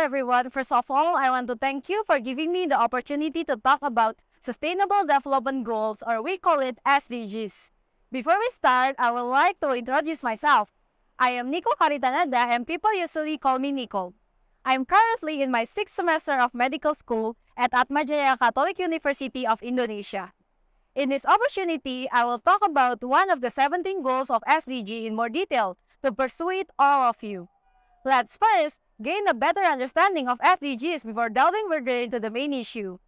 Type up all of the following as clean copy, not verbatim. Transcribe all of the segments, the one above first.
everyone. First of all, I want to thank you for giving me the opportunity to talk about Sustainable Development Goals, or we call it SDGs. Before we start, I would like to introduce myself. I am Nico Caritanada and people usually call me Nico. I am currently in my 6th semester of medical school at Atma Jaya Catholic University of Indonesia. In this opportunity, I will talk about one of the 17 goals of SDG in more detail to persuade all of you. Let's first gain a better understanding of SDGs before delving further into the main issue.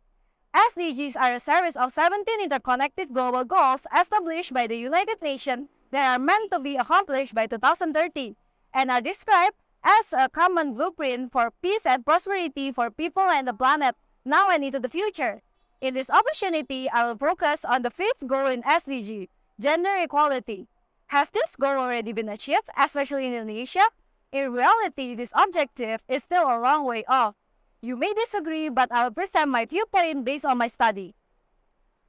SDGs are a series of 17 interconnected global goals established by the United Nations that are meant to be accomplished by 2030 and are described as a common blueprint for peace and prosperity for people and the planet now and into the future. In this opportunity, I will focus on the 5th goal in SDG, gender equality. Has this goal already been achieved, especially in Indonesia? In reality, this objective is still a long way off. You may disagree, but I will present my viewpoint based on my study.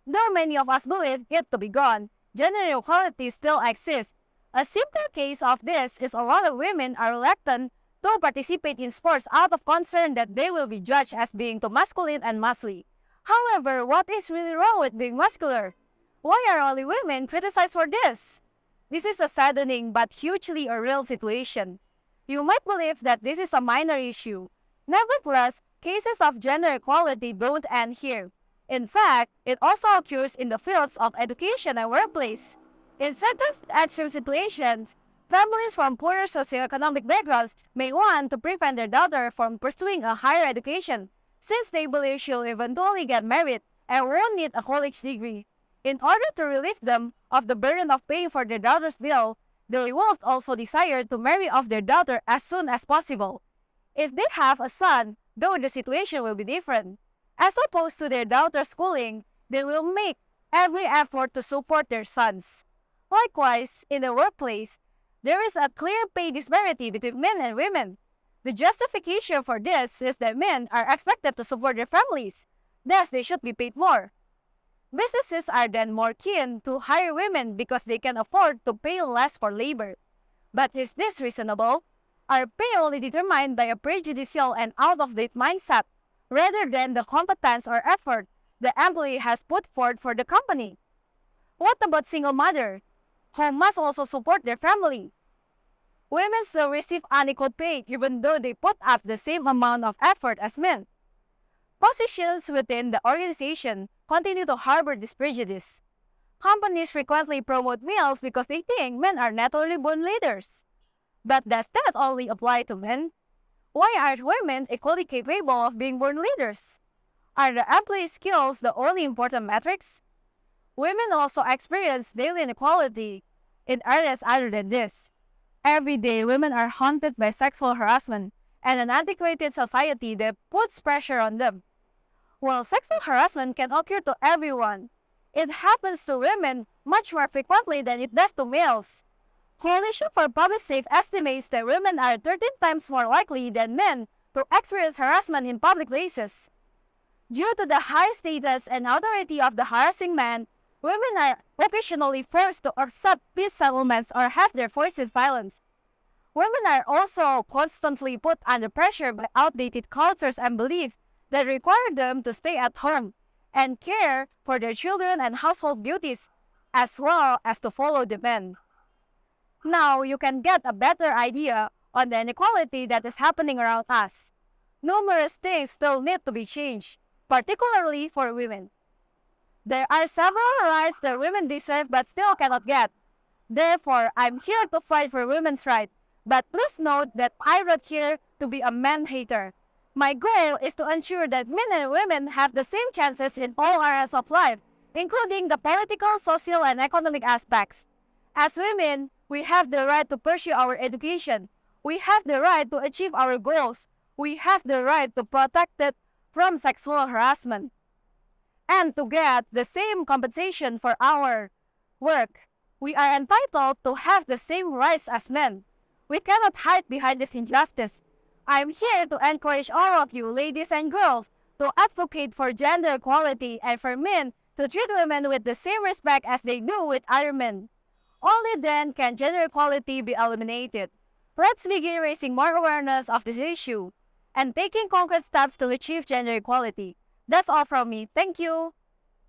Though many of us believe it to be gone, gender equality still exists. A simple case of this is a lot of women are reluctant to participate in sports out of concern that they will be judged as being too masculine and muscly. However, what is really wrong with being muscular? Why are only women criticized for this? This is a saddening but hugely a real situation. You might believe that this is a minor issue. Nevertheless, cases of gender equality don't end here. In fact, it also occurs in the fields of education and workplace. In certain extreme situations, families from poorer socioeconomic backgrounds may want to prevent their daughter from pursuing a higher education, since they believe she'll eventually get married and won't need a college degree. In order to relieve them of the burden of paying for their daughter's bill, the revolt also desired to marry off their daughter as soon as possible. If they have a son, though the situation will be different. As opposed to their daughter's schooling, they will make every effort to support their sons. Likewise, in the workplace, there is a clear pay disparity between men and women. The justification for this is that men are expected to support their families, thus they should be paid more. Businesses are then more keen to hire women because they can afford to pay less for labor. But is this reasonable? Are pay only determined by a prejudicial and out-of-date mindset, rather than the competence or effort the employee has put forth for the company? What about single mother, who must also support their family? Women still receive unequal pay even though they put up the same amount of effort as men. Positions within the organization continue to harbor this prejudice. Companies frequently promote males because they think men are naturally born leaders. But does that only apply to men? Why aren't women equally capable of being born leaders? Are the employee skills the only important metrics? Women also experience daily inequality in areas other than this. Every day, women are haunted by sexual harassment and an antiquated society that puts pressure on them. While sexual harassment can occur to everyone, it happens to women much more frequently than it does to males. Coalition for Public Safety estimates that women are 13 times more likely than men to experience harassment in public places. Due to the high status and authority of the harassing man, women are occasionally forced to accept peace settlements or have their voices silenced. Women are also constantly put under pressure by outdated cultures and beliefs that require them to stay at home and care for their children and household duties, as well as to follow the men. Now you can get a better idea on the inequality that is happening around us. Numerous things still need to be changed, particularly for women. There are several rights that women deserve but still cannot get. Therefore, I'm here to fight for women's rights. But please note that I wrote here to be a man-hater. My goal is to ensure that men and women have the same chances in all areas of life, including the political, social, and economic aspects. As women, we have the right to pursue our education. We have the right to achieve our goals. We have the right to protect it from sexual harassment. And to get the same compensation for our work. We are entitled to have the same rights as men. We cannot hide behind this injustice. I am here to encourage all of you, ladies and girls, to advocate for gender equality and for men to treat women with the same respect as they do with other men. Only then can gender equality be eliminated. Let's begin raising more awareness of this issue. and taking concrete steps to achieve gender equality. That's all from me. Thank you.